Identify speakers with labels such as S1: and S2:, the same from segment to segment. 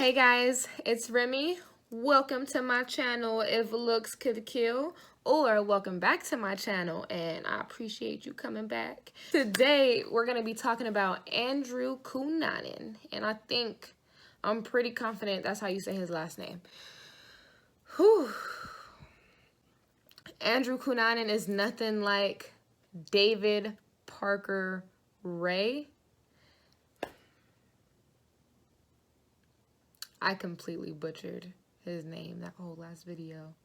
S1: Hey guys, it's Remi. Welcome to my channel If Looks Could Kill, or welcome back to my channel, and I appreciate you coming back. Today we're going to be talking about Andrew Cunanan, and I'm pretty confident that's how you say his last name. Whew. Andrew Cunanan is nothing like David Parker Ray. I completely butchered his name that whole last video.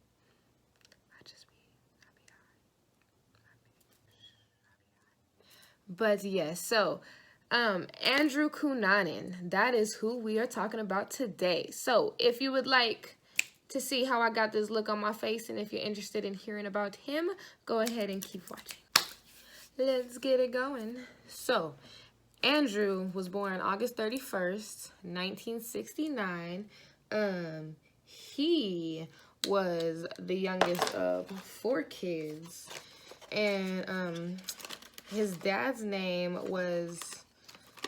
S1: But yes, so Andrew Cunanan, that is who we are talking about today. So if you would like to see how I got this look on my face, and if you're interested in hearing about him, go ahead and keep watching. Let's get it going. So Andrew was born August 31st, 1969. He was the youngest of 4 kids, and his dad's name was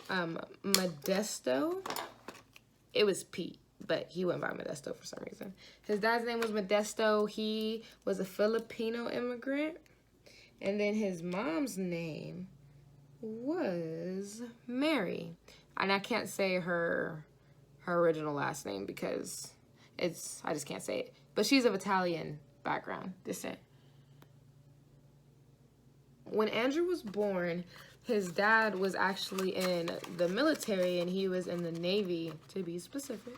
S1: Modesto. It was Pete, but he went by Modesto for some reason. His dad's name was Modesto. He was a Filipino immigrant, and then his mom's name was Mary, and I can't say her original last name because I just can't say it, but she's of Italian background descent. When Andrew was born, his dad was actually in the military, and he was in the Navy, to be specific.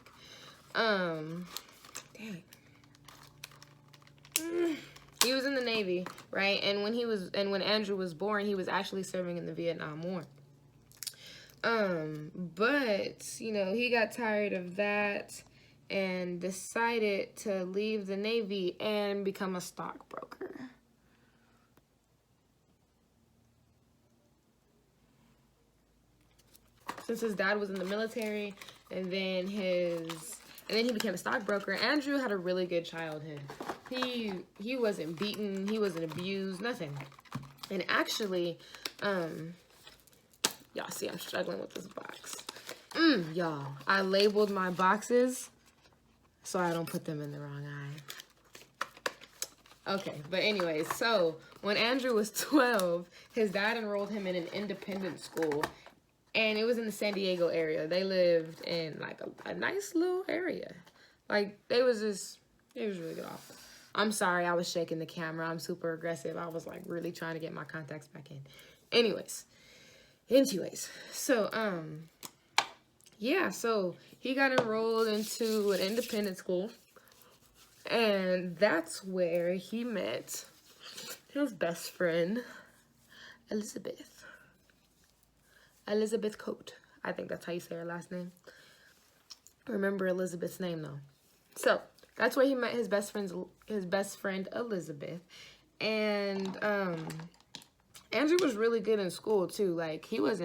S1: He was in the Navy, right? And when Andrew was born, he was actually serving in the Vietnam War. But, you know, he got tired of that and decided to leave the Navy and become a stockbroker. Since his dad was in the military and then he became a stockbroker, Andrew had a really good childhood. He wasn't beaten, he wasn't abused, nothing. And actually, y'all see I'm struggling with this box. Y'all, I labeled my boxes so I don't put them in the wrong eye. Okay, but anyways, so when Andrew was 12, his dad enrolled him in an independent school, and it was in the San Diego area. They lived in like a nice little area. Like it was really good off. I'm sorry, I was shaking the camera. I'm super aggressive. I was like really trying to get my contacts back in. Anyways, so yeah, so he got enrolled into an independent school, and that's where he met his best friend, Elizabeth Coate. I think that's how you say her last name. Remember Elizabeth's name though. So that's where he met his best friend Elizabeth. And Andrew was really good in school too. Like he was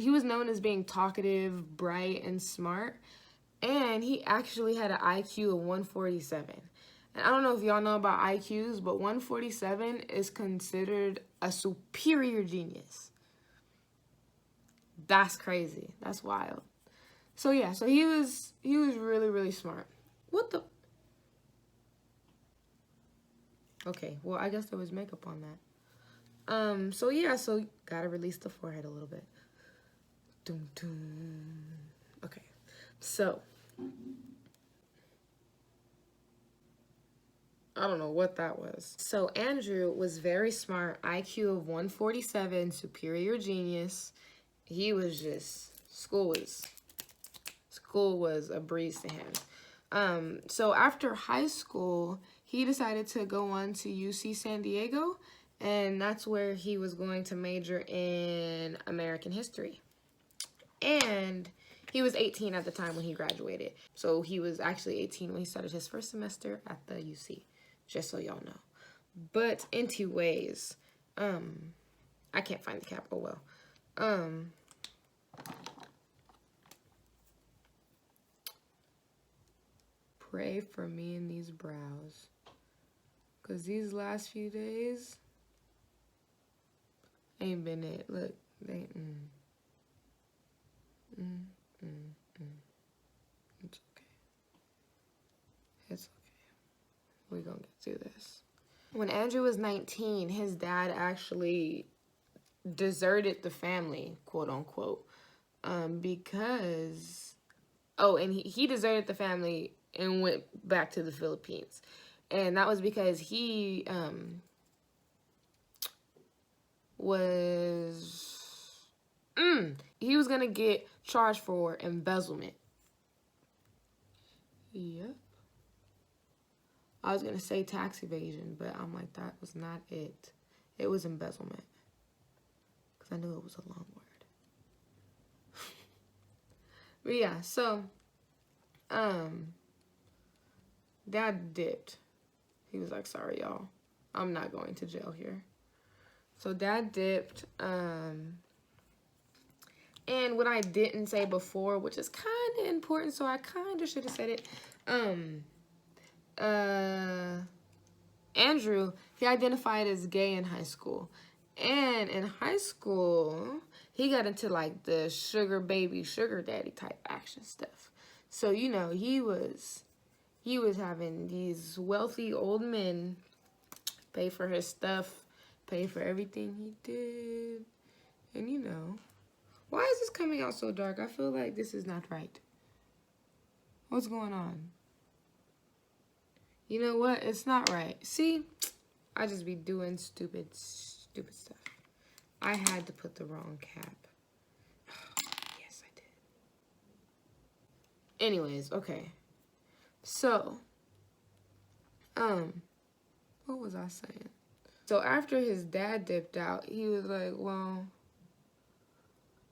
S1: known as being talkative, bright, and smart. And he actually had an IQ of 147. And I don't know if y'all know about IQs, but 147 is considered a superior genius. That's crazy. That's wild. So yeah, so he was really, really smart. What the? Okay, well, I guess there was makeup on that. So yeah, so gotta release the forehead a little bit. Dum, dum. Okay, so I don't know what that was. So Andrew was very smart, IQ of 147, superior genius. He was just, school was a breeze to him. So after high school, he decided to go on to UC San Diego, and that's where he was going to major in American history. And he was 18 at the time when he graduated. So he was actually 18 when he started his first semester at the UC. Just so y'all know. But anyways, I can't find the cap. Oh well. Pray for me in these brows, cause these last few days ain't been it. Look, they when Andrew was 19, his dad actually deserted the family, quote unquote, because, and he deserted the family and went back to the Philippines. And that was because he was gonna get charged for embezzlement. Yep. I was gonna say tax evasion, but I'm like, that was not it. It was embezzlement. Because I knew it was a long word. But yeah, so Dad dipped. He was like, sorry, y'all. I'm not going to jail here. So Dad dipped. And what I didn't say before, which is kind of important, so I kind of should have said it. Andrew, he identified as gay in high school. And in high school, he got into like the sugar baby, sugar daddy type action stuff. So, you know, he was having these wealthy old men pay for his stuff, pay for everything he did. And, you know, why is this coming out so dark? I feel like this is not right. What's going on? You know what? It's not right. See? I just be doing stupid stuff. I had to put the wrong cap. Yes, I did. Anyways, okay. So, what was I saying? So after his dad dipped out, he was like, well,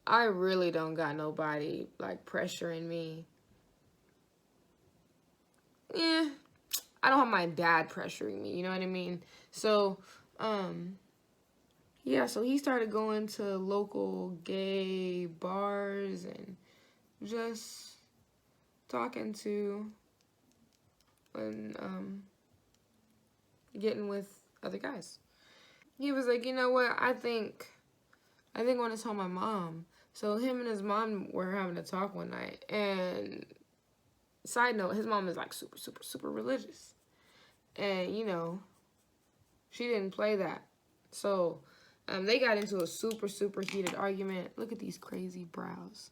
S1: I really don't got nobody, like, pressuring me. Yeah, I don't have my dad pressuring me, you know what I mean? So, yeah, so he started going to local gay bars and just talking to and getting with other guys. He was like, you know what, I think I want to tell my mom. So him and his mom were having a talk one night, and side note, his mom is like super religious. And, you know, she didn't play that. So, they got into a super heated argument. Look at these crazy brows.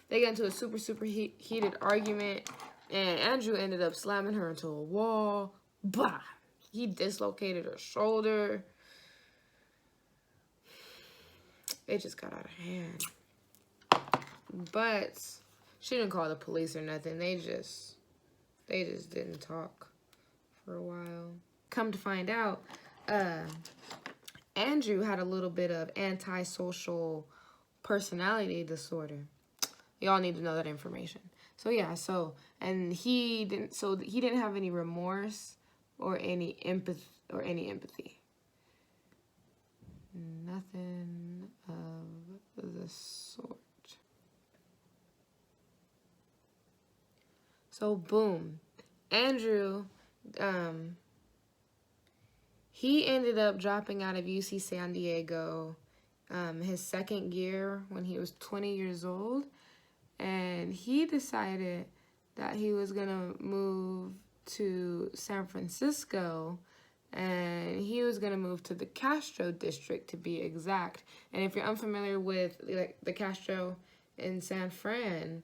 S1: They got into a super heated argument, and Andrew ended up slamming her into a wall. Bah! He dislocated her shoulder. It just got out of hand. But she didn't call the police or nothing. They just didn't talk for a while. Come to find out, Andrew had a little bit of antisocial personality disorder. Y'all need to know that information. So yeah, he didn't have any remorse or any empathy. Nothing of the sort. So boom, Andrew, he ended up dropping out of UC San Diego his second year when he was 20 years old. And he decided that he was going to move to San Francisco, and he was going to move to the Castro district, to be exact. And if you're unfamiliar with like the Castro in San Fran,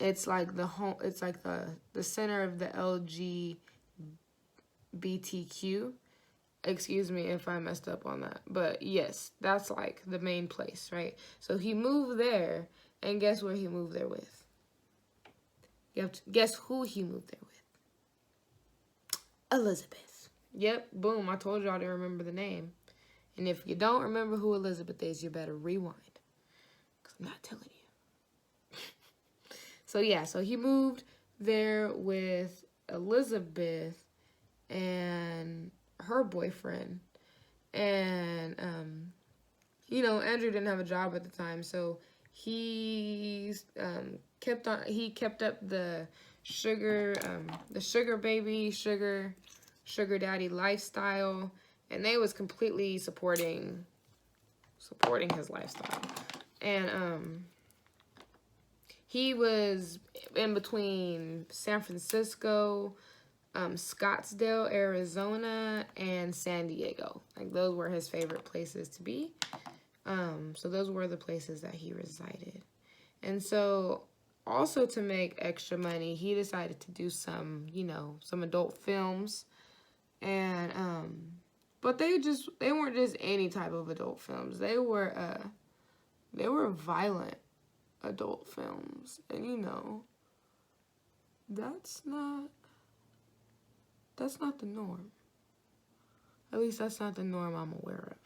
S1: it's like the center of the LGBTQ. Excuse me if I messed up on that. But yes, that's like the main place, right? So he moved there, and guess where he moved there with? You have to guess who he moved there with. Elizabeth. Yep, boom, I told y'all to remember the name. And if you don't remember who Elizabeth is, you better rewind, because I'm not telling you. So yeah, so he moved there with Elizabeth and her boyfriend. And, you know, Andrew didn't have a job at the time, so he kept up the sugar baby, sugar daddy lifestyle, and they was completely supporting his lifestyle. And he was in between San Francisco, Scottsdale, Arizona, and San Diego. Like, those were his favorite places to be. So those were the places that he resided. And so, also to make extra money, he decided to do some, you know, some adult films. And, but they weren't just any type of adult films. They were violent adult films. And, you know, that's not the norm. At least that's not the norm I'm aware of.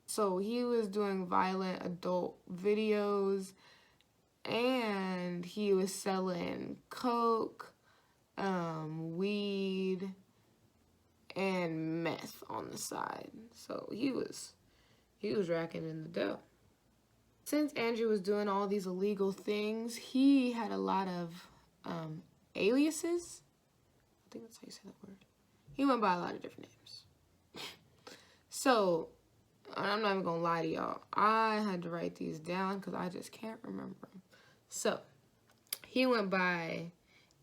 S1: So he was doing violent adult videos, and he was selling coke, weed, and meth on the side. So he was racking in the dough. Since Andrew was doing all these illegal things, he had a lot of aliases. I think that's how you say that word. He went by a lot of different names. So, I'm not even gonna lie to y'all. I had to write these down because I just can't remember them. So, he went by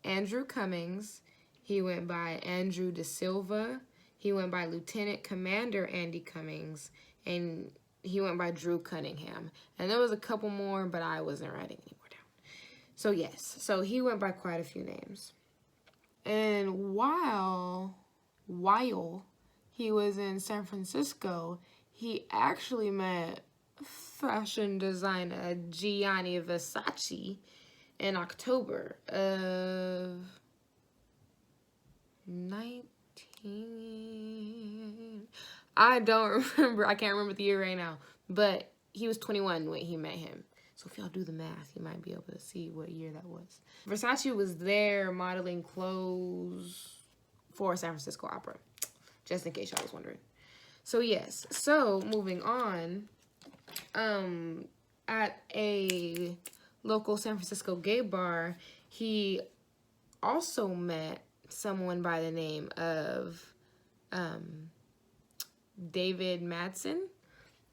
S1: Andrew Cummings. He went by Andrew De Silva. He went by Lieutenant Commander Andy Cummings. And he went by Drew Cunningham. And there was a couple more, but I wasn't writing any more down. So, yes. So, he went by quite a few names. And while he was in San Francisco, he actually met fashion designer Gianni Versace in October of 19... I don't remember. I can't remember the year right now. But he was 21 when he met him. So if y'all do the math, you might be able to see what year that was. Versace was there modeling clothes for San Francisco Opera. Just in case y'all was wondering. So yes, so moving on, at a local San Francisco gay bar, he also met someone by the name of David Madsen.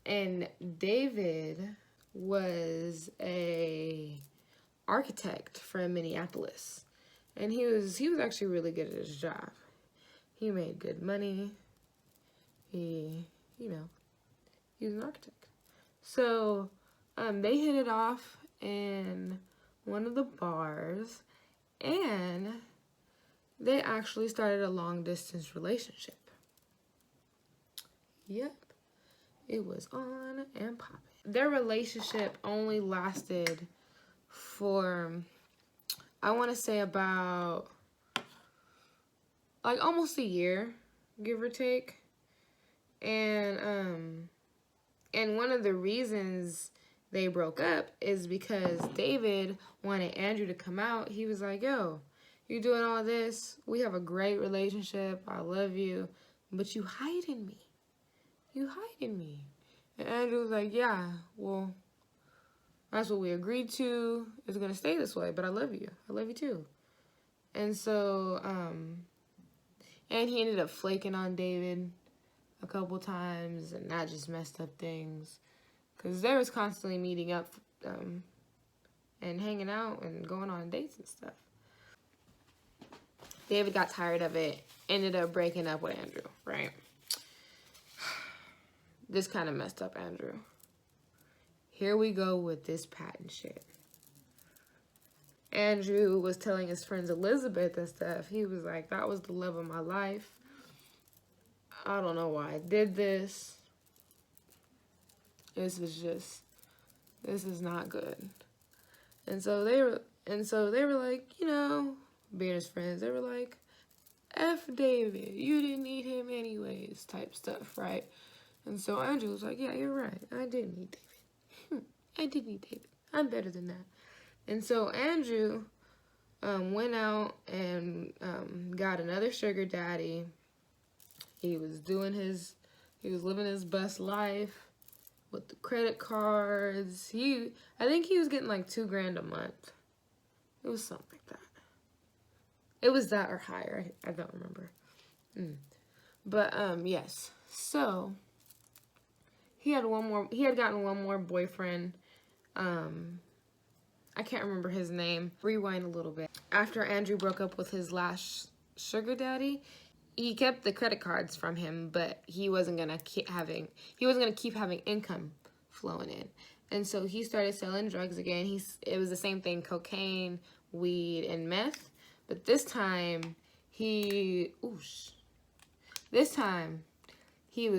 S1: And David was a architect from Minneapolis. And he was actually really good at his job. He made good money. He was an architect. So, they hit it off in one of the bars, and they actually started a long-distance relationship. Yep. It was on and popping. Their relationship only lasted for, I want to say about, like, almost a year, give or take. And one of the reasons they broke up is because David wanted Andrew to come out. He was like, yo, you're doing all this. We have a great relationship. I love you. But you hiding me. You hiding me. And Andrew was like, yeah, well, that's what we agreed to. It's going to stay this way, but I love you. I love you too. And so, and he ended up flaking on David a couple times, and that just messed up things. Because they was constantly meeting up and hanging out and going on dates and stuff. David got tired of it, ended up breaking up with Andrew, right? This kind of messed up Andrew. Here we go with this patent shit. Andrew was telling his friends Elizabeth and stuff. He was like, that was the love of my life. I don't know why I did this. This is not good. And so they were like, you know, being his friends, they were like, F David, you didn't need him anyways, type stuff, right? And so Andrew was like, yeah, you're right. I did need David. I did need David. I'm better than that. And so Andrew went out and got another sugar daddy. He was living his best life with the credit cards. I think he was getting like $2,000 a month. It was something like that. It was that or higher. I don't remember. But yes. So he had gotten one more boyfriend. I can't remember his name. Rewind a little bit. After Andrew broke up with his last sugar daddy, he kept the credit cards from him, but he wasn't gonna keep having income flowing in. And so he started selling drugs again. It was the same thing, cocaine, weed, and meth. But this time he was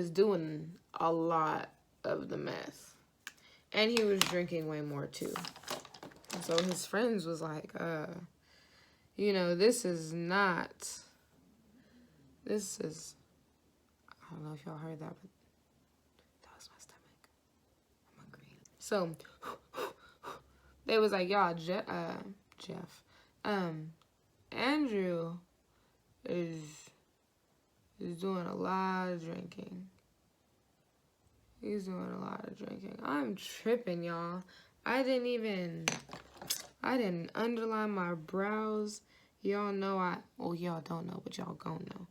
S1: doing a lot of the meth. And he was drinking way more too. And so his friends was like, you know, this is, I don't know if y'all heard that, but that was my stomach. I'm hungry. So they was like, y'all, Jeff, Andrew is doing a lot of drinking. He's doing a lot of drinking. I'm tripping, y'all. I didn't underline my brows. Y'all know y'all don't know, but y'all gonna know.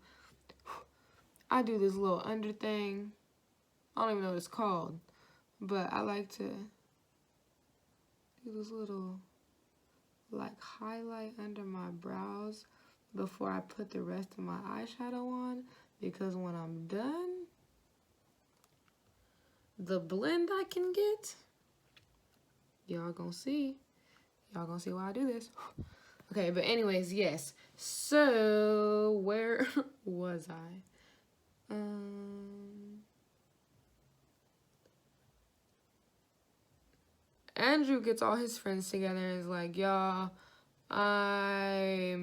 S1: I do this little under thing. I don't even know what it's called. But I like to do this little, like, highlight under my brows before I put the rest of my eyeshadow on. Because when I'm done, the blend I can get, y'all gonna see. Y'all gonna see why I do this. Okay, but anyways, yes. So, where was I? Andrew gets all his friends together and is like, y'all, I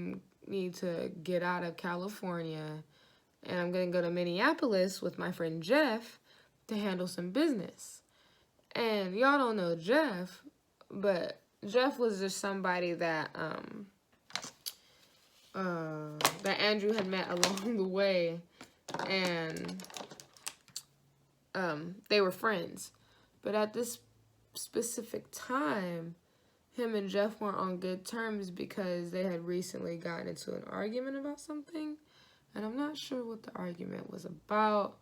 S1: need to get out of California and I'm gonna go to Minneapolis with my friend Jeff to handle some business. And y'all don't know Jeff, but Jeff was just somebody that that Andrew had met along the way, and they were friends. But at this specific time, him and Jeff weren't on good terms because they had recently gotten into an argument about something. And I'm not sure what the argument was about,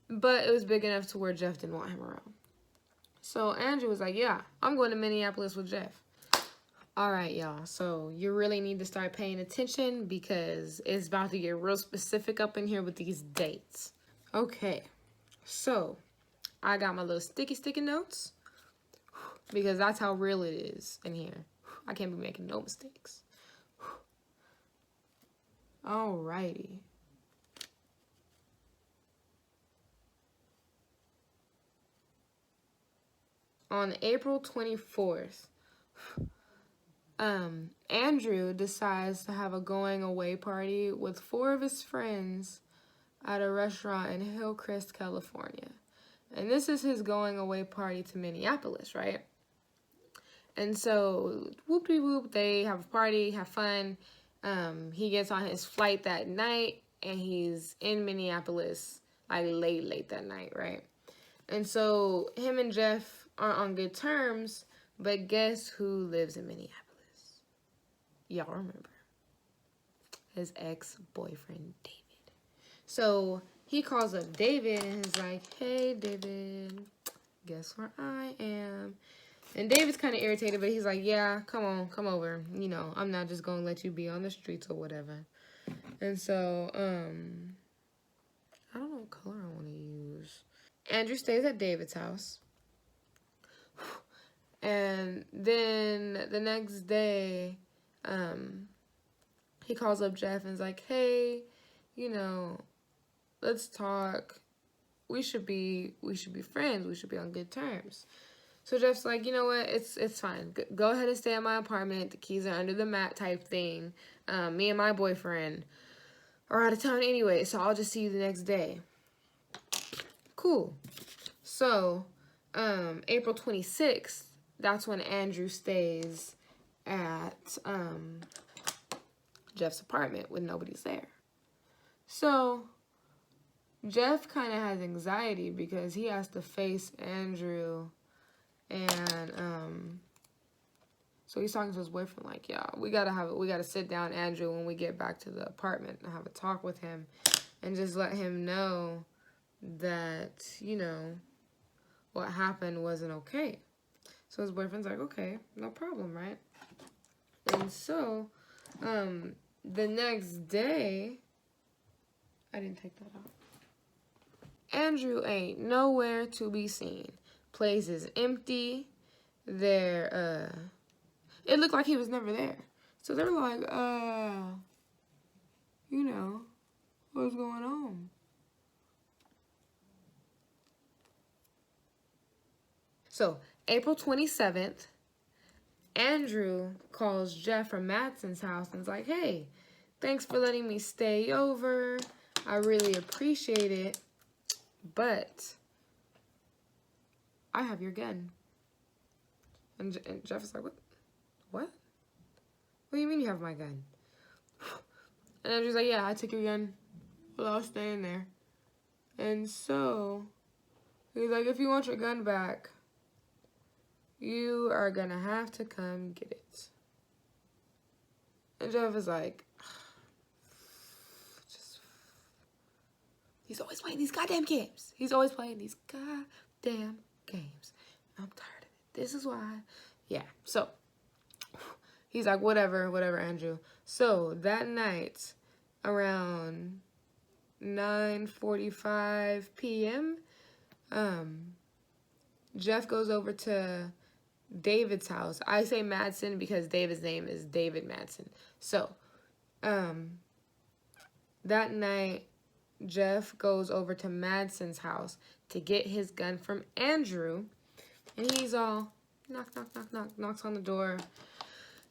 S1: but it was big enough to where Jeff didn't want him around. So Andrew was like, yeah, I'm going to Minneapolis with Jeff. All right, y'all. So you really need to start paying attention because it's about to get real specific up in here with these dates. Okay. So I got my little sticky notes because that's how real it is in here. I can't be making no mistakes. Alrighty. On April 24th, Andrew decides to have a going away party with 4 of his friends at a restaurant in Hillcrest, California. And this is his going away party to Minneapolis, right? And so, whoop-de-whoop, they have a party, have fun. He gets on his flight that night, and he's in Minneapolis, like, late that night, right? And so, him and Jeff aren't on good terms, but guess who lives in Minneapolis? Y'all remember. His ex-boyfriend, David. So, he calls up David, and he's like, hey, David, guess where I am? And David's kind of irritated, but he's like, yeah, come over. You know, I'm not just going to let you be on the streets or whatever. And so, I don't know what color I want to use. Andrew stays at David's house. And then the next day, he calls up Jeff and is like, hey, you know, let's talk. We should be friends. We should be on good terms. So Jeff's like, you know what? It's fine. Go ahead and stay at my apartment. The keys are under the mat type thing. Me and my boyfriend are out of town anyway, so I'll just see you the next day. Cool. So, April 26th, that's when Andrew stays at Jeff's apartment when nobody's there. So, Jeff kind of has anxiety because he has to face Andrew. And so he's talking to his boyfriend like, yeah, we gotta sit down, Andrew, when we get back to the apartment and have a talk with him and just let him know that, you know, what happened wasn't okay. So his boyfriend's like, okay, no problem, right? And so, the next day, I didn't take that out. Andrew ain't nowhere to be seen. Place is empty. It looked like he was never there. So they're like, you know, what's going on? So, April 27th, Andrew calls Jeff from Madsen's house and is like, hey, thanks for letting me stay over. I really appreciate it. But I have your gun. And Jeff is like, what? What? What do you mean you have my gun? And Andrew's like, yeah, I took your gun while I was staying there. And so he's like, if you want your gun back, you are gonna have to come get it. And Jeff is like, he's always playing these goddamn games. He's always playing these goddamn games. I'm tired of it. This is why. Yeah, so he's like, whatever, Andrew. So that night, around 9:45 p.m., Jeff goes over to David's house. I say Madsen because David's name is David Madsen. So, that night, Jeff goes over to Madsen's house to get his gun from Andrew. And he's all, knock, knocks on the door.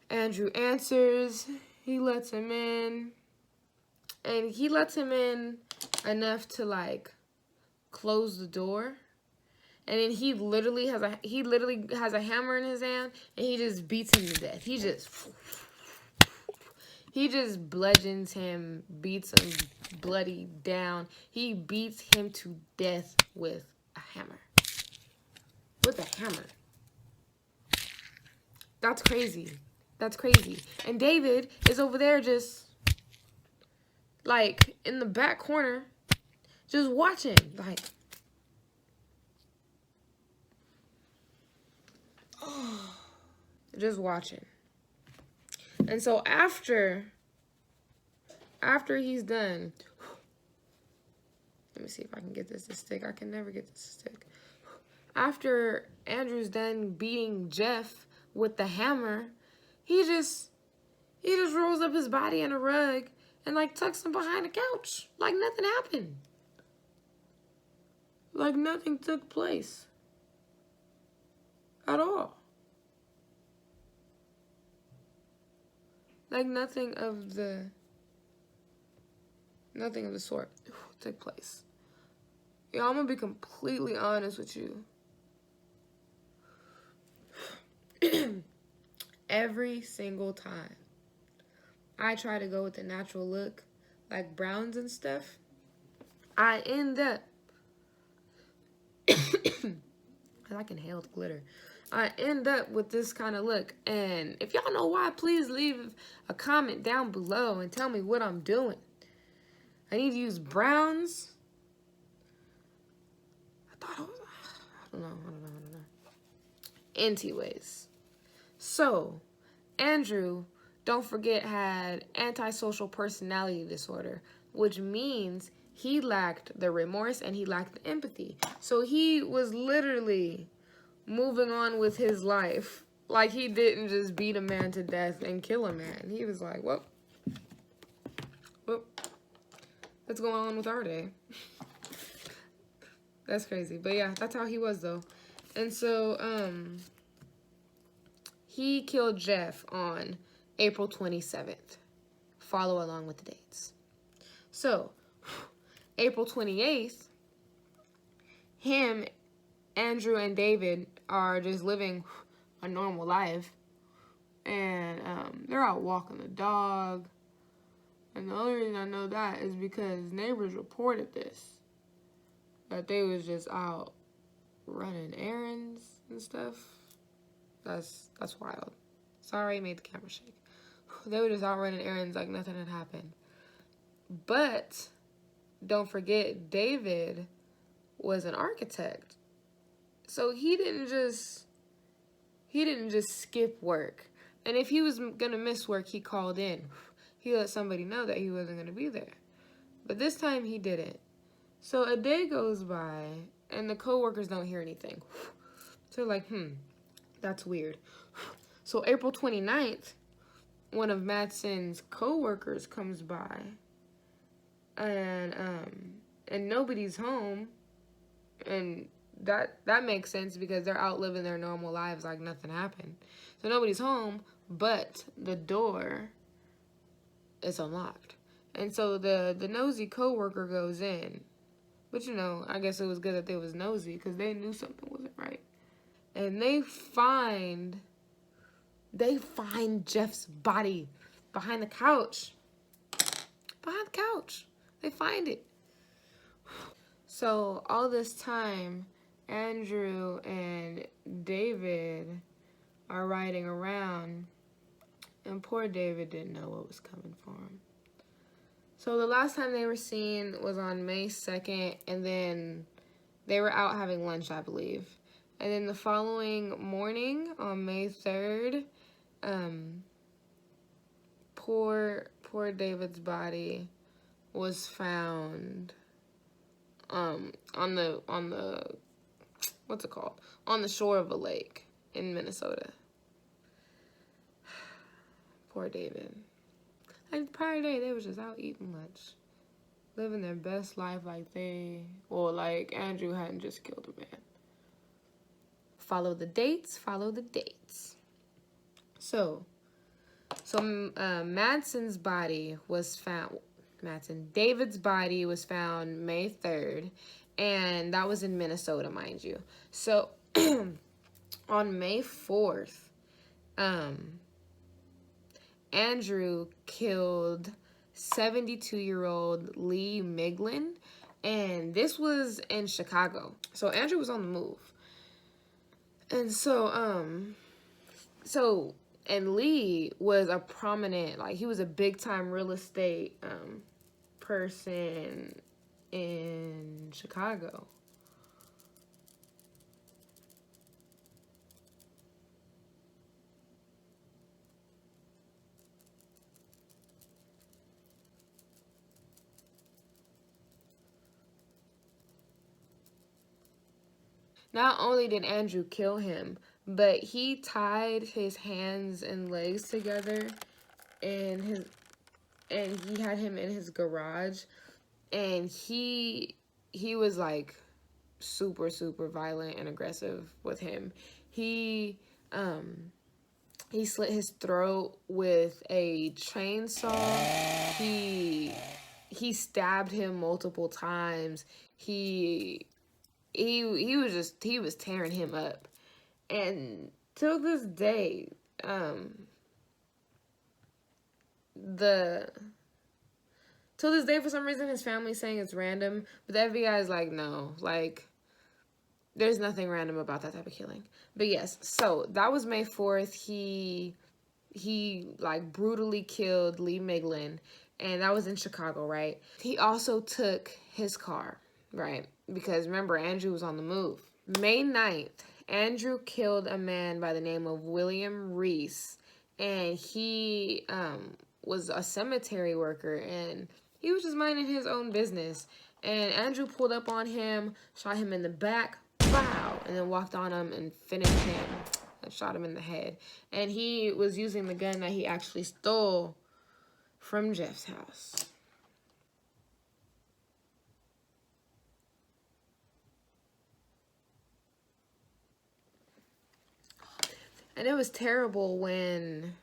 S1: Andrew answers. He lets him in. And he lets him in enough to, like, close the door. And then he literally has a hammer in his hand, and he just beats him to death. He just bludgeons him, beats him bloody down. He beats him to death with a hammer. With a hammer. That's crazy. That's crazy. And David is over there just, like, in the back corner, just watching, like, just watching. And so after he's done, let me see if I can get this to stick. I can never get this to stick. After Andrew's done beating Jeff with the hammer, he just rolls up his body in a rug and, like, tucks him behind the couch like nothing happened. Like nothing took place at all. Like nothing of the sort took place. Yeah, I'm gonna be completely honest with you. Every single time I try to go with the natural look, like browns and stuff, I end up, I can inhale the glitter. I end up with this kind of look. And if y'all know why, please leave a comment down below and tell me what I'm doing. I need to use browns. I don't know. Anyways. So, Andrew, don't forget, had antisocial personality disorder, which means he lacked the remorse and he lacked the empathy. So he was literally moving on with his life. Like, he didn't just beat a man to death and kill a man. He was like, well, what's going on with our day? That's crazy. But yeah, that's how he was, though. And so, he killed Jeff on April 27th. Follow along with the dates. So, April 28th, him, Andrew, and David are just living a normal life. And they're out walking the dog. And the only reason I know that is because neighbors reported this. That they was just out running errands and stuff. That's wild. Sorry I made the camera shake. They were just out running errands like nothing had happened. But don't forget, David was an architect. So he didn't just he didn't just skip work. And if he was gonna miss work, he called in. He let somebody know that he wasn't gonna be there. But this time he didn't. So a day goes by and the coworkers don't hear anything. So they're like, that's weird. So April 29th, one of Madsen's coworkers comes by and nobody's home, and that makes sense because they're out living their normal lives like nothing happened. So nobody's home, but the door is unlocked. And so the nosy coworker goes in. But you know, I guess it was good that they was nosy because they knew something wasn't right. And they find Jeff's body behind the couch. Behind the couch. They find it. So all this time, Andrew and David are riding around, and poor David didn't know what was coming for him. So the last time they were seen was on May 2nd, and then they were out having lunch, I believe. And then the following morning, on May 3rd, poor David's body was found on the what's it called? On the shore of a lake in Minnesota. Poor David. Like the prior day, they was just out eating lunch, living their best life like Andrew hadn't just killed a man. Follow the dates, follow the dates. So David's body was found May 3rd, and that was in Minnesota, mind you. So on May 4th, Andrew killed 72-year-old Lee Miglin, and this was in Chicago. So Andrew was on the move. And and Lee was a prominent, he was a big-time real estate person in Chicago. Not only did Andrew kill him, but he tied his hands and legs together and he had him in his garage, and he was super, super violent and aggressive with him. He slit his throat with a chainsaw. He stabbed him multiple times. He was tearing him up. And till this day, for some reason, his family's saying it's random, but the FBI is like, no, there's nothing random about that type of killing. But yes, so that was May 4th. He brutally killed Lee Miglin, and that was in Chicago, right? He also took his car, right? Because remember, Andrew was on the move. May 9th, Andrew killed a man by the name of William Reese, and he was a cemetery worker, and he was just minding his own business. And Andrew pulled up on him, shot him in the back, wow, and then walked on him and finished him and shot him in the head. And he was using the gun that he actually stole from Jeff's house. And it was terrible when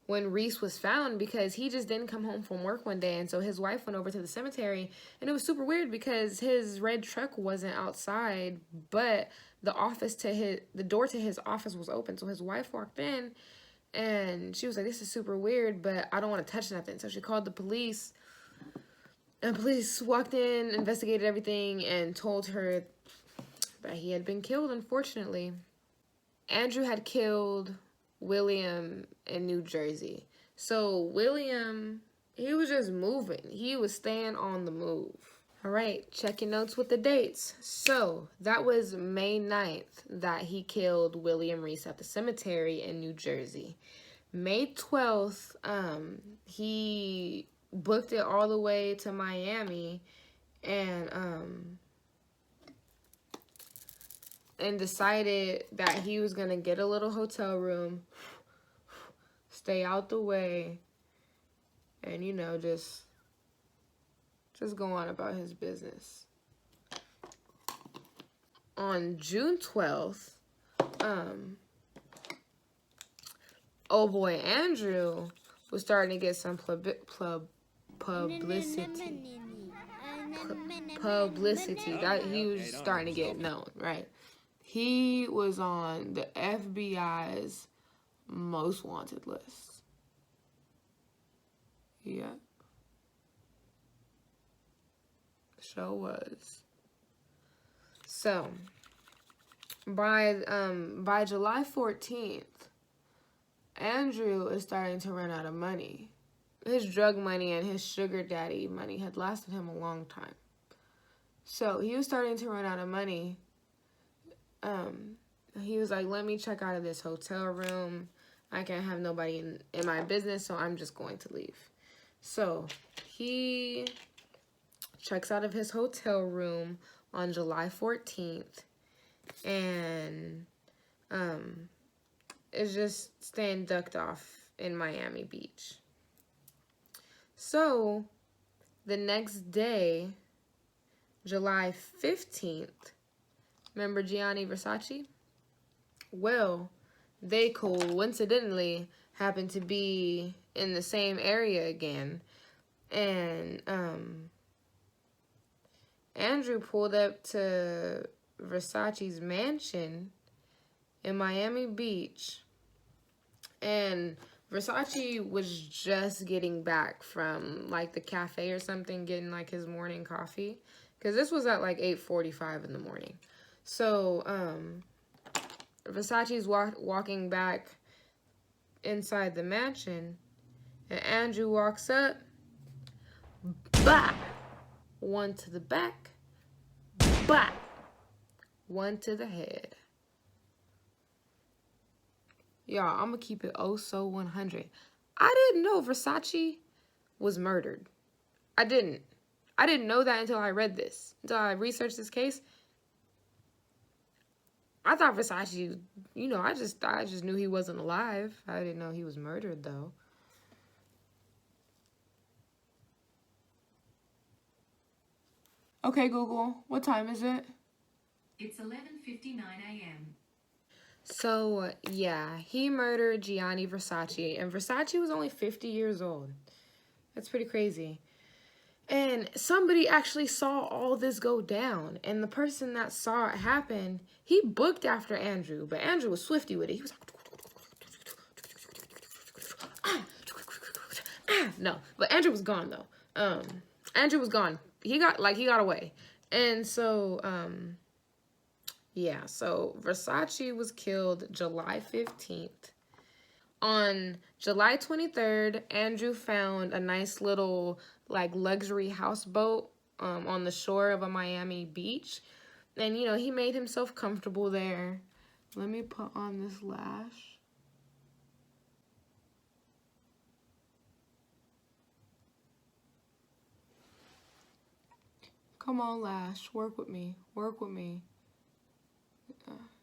S1: Reese was found, because he just didn't come home from work one day, and so his wife went over to the cemetery, and it was super weird because his red truck wasn't outside, but the door to his office was open. So his wife walked in, and she was like, "This is super weird, but I don't want to touch nothing." So she called the police, and police walked in, investigated everything, and told her that he had been killed, unfortunately. Andrew had killed William in New Jersey. So William, he was just moving. He was staying on the move. All right, check your notes with the dates. So that was May 9th that he killed William Reese at the cemetery in New Jersey. May 12th, he booked it all the way to Miami and decided that he was gonna get a little hotel room, stay out the way, and you know, just go on about his business. On June 12th, old boy Andrew was starting to get some publicity. That he was starting to get known, right? He was on the FBI's most wanted list. Yeah. Show was. So by July 14th, Andrew is starting to run out of money. His drug money and his sugar daddy money had lasted him a long time. So he was starting to run out of money. He was like, let me check out of this hotel room. I can't have nobody in my business, so I'm just going to leave. So he checks out of his hotel room on July 14th and is just staying ducked off in Miami Beach. So the next day, July 15th, remember Gianni Versace? Well, they coincidentally happened to be in the same area again. And Andrew pulled up to Versace's mansion in Miami Beach. And Versace was just getting back from like the cafe or something, getting like his morning coffee. Because this was at like 8:45 in the morning. So Versace's walking back inside the mansion. And Andrew walks up. Bah! One to the back. Bah! One to the head. Y'all, I'm going to keep it oh so 100. I didn't know Versace was murdered. I didn't know that until I read this. Until I researched this case. I thought Versace, you know, I just knew he wasn't alive. I didn't know he was murdered, though. Okay, Google, what time is it?
S2: It's 11:59 a.m.
S1: So, yeah, he murdered Gianni Versace, and Versace was only 50 years old. That's pretty crazy. And somebody actually saw all this go down, and the person that saw it happen, he booked after Andrew, but Andrew was swifty with it. He was like, no, but Andrew was gone, though. Andrew was gone. He got away. And so, yeah, so Versace was killed July 15th. On July 23rd, Andrew found a nice little, like, luxury houseboat on the shore of a Miami beach. And, you know, he made himself comfortable there. Let me put on this lash. Come on, lash. Work with me. Work with me.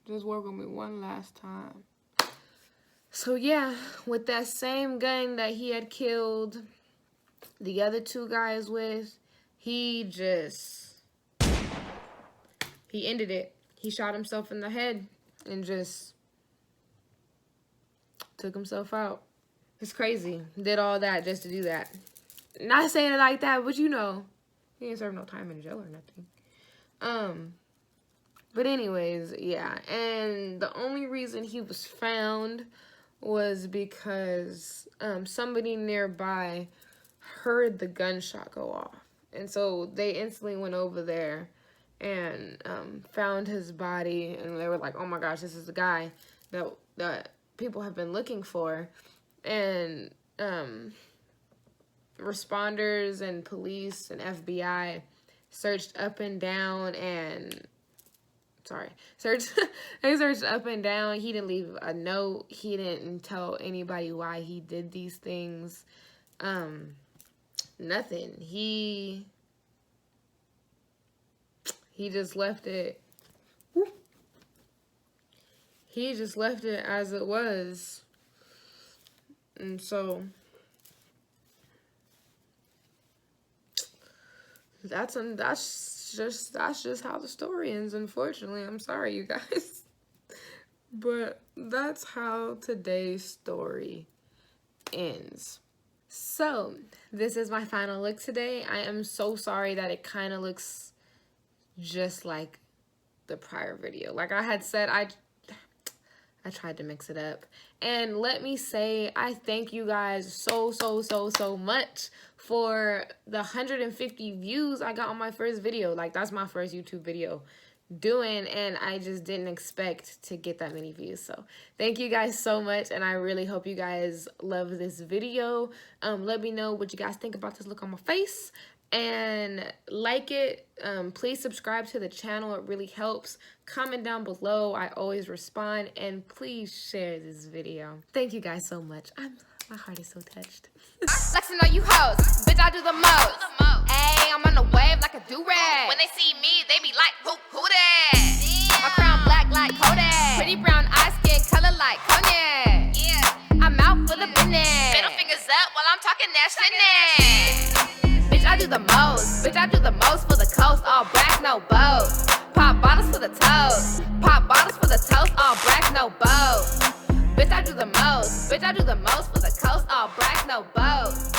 S1: Just work with me one last time. So, yeah, with that same gun that he had killed the other two guys with, he ended it. He shot himself in the head and just took himself out. It's crazy. Did all that just to do that. Not saying it like that, but you know, he didn't serve no time in jail or nothing. But anyways, yeah. And the only reason he was found was because somebody nearby heard the gunshot go off. And so they instantly went over there and found his body. And they were like, oh my gosh, this is the guy that people have been looking for. And responders and police and FBI searched up and down and they searched up and down. He didn't leave a note. He didn't tell anybody why he did these things. Nothing. He just left it. He just left it as it was. And so that's just how the story ends, unfortunately. I'm sorry, you guys. But that's how today's story ends. So, this is my final look today. I am so sorry that it kind of looks just like the prior video. Like I had said, I tried to mix it up. And let me say, I thank you guys so much for the 150 views I got on my first video. Like, that's my first YouTube video doing, and I just didn't expect to get that many views. So thank you guys so much, and I really hope you guys love this video. Let me know what you guys think about this look on my face, and like it. Please subscribe to the channel. It really helps. Comment down below. I always respond, and please share this video. Thank you guys so much. My heart is so touched.
S3: Flexing on you hoes, bitch, I do the most. Ayy, I'm on the wave like a do-rag. When they see me, they be like, who that? My crown black like Kodak. Pretty brown eye skin color like cognac. Yeah, I'm out for the business. Middle fingers up while I'm talking that shit. Bitch, I do the most. Bitch, I do the most for the coast. All brass, no bows. Pop bottles for the toast. Pop bottles for the toast. All brass, no bows. Bitch, I do the most. Bitch, I do the most for the coast. All brass, no bows.